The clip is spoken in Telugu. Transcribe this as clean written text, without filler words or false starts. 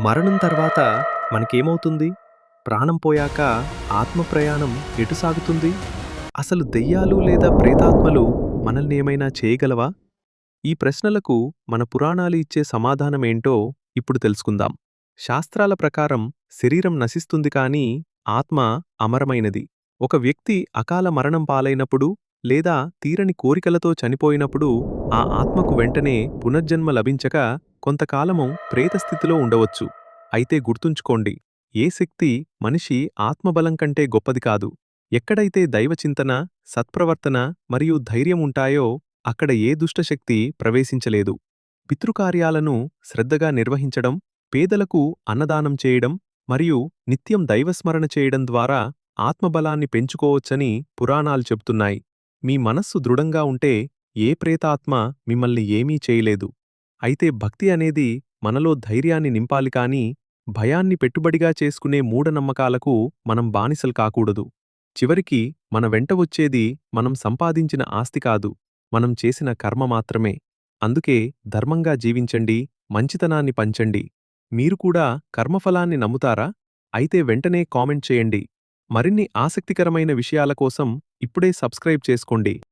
మరణం తర్వాత మనకేమవుతుంది? ప్రాణం పోయాక ఆత్మ ప్రయాణం ఎటు సాగుతుంది? అసలు దెయ్యాలు లేదా ప్రేతాత్మలు మనల్నేమైనా చేయగలవా? ఈ ప్రశ్నలకు మన పురాణాలు ఇచ్చే సమాధానమేంటో ఇప్పుడు తెలుసుకుందాం. శాస్త్రాల ప్రకారం శరీరం నశిస్తుంది కానీ ఆత్మ అమరమైనది. ఒక వ్యక్తి అకాల మరణం పాలైనప్పుడు లేదా తీరని కోరికలతో చనిపోయినప్పుడు ఆ ఆత్మకు వెంటనే పునర్జన్మ లభించక కొంతకాలము ప్రేతస్థితిలో ఉండవచ్చు. అయితే గుర్తుంచుకోండి, ఏ శక్తి మనిషి ఆత్మబలం కంటే గొప్పది కాదు. ఎక్కడైతే దైవచింతన, సత్ప్రవర్తన మరియు ధైర్యం ఉంటాయో అక్కడ ఏ దుష్టశక్తి ప్రవేశించలేదు. పితృకార్యాలను శ్రద్ధగా నిర్వహించడం, పేదలకు అన్నదానం చేయడం మరియు నిత్యం దైవస్మరణ చేయడం ద్వారా ఆత్మబలాన్ని పెంచుకోవచ్చని పురాణాలు చెబుతున్నాయి. మీ మనస్సు దృఢంగా ఉంటే ఏ ప్రేతాత్మ మిమ్మల్ని ఏమీ చేయలేదు. అయితే భక్తి అనేది మనలో ధైర్యాన్ని నింపాలి కానీ భయాన్ని పెట్టుబడిగా చేసుకునే మూఢనమ్మకాలకు మనం బానిసలు కాకూడదు. చివరికి మన వెంట వచ్చేది మనం సంపాదించిన ఆస్తి కాదు, మనం చేసిన కర్మ మాత్రమే. అందుకే ధర్మంగా జీవించండి, మంచితనాన్ని పంచండి. మీరు కూడా కర్మఫలాన్ని నమ్ముతారా? అయితే వెంటనే కామెంట్ చేయండి. మరిన్ని ఆసక్తికరమైన విషయాల కోసం ఇప్పుడే సబ్స్క్రైబ్ చేసుకోండి.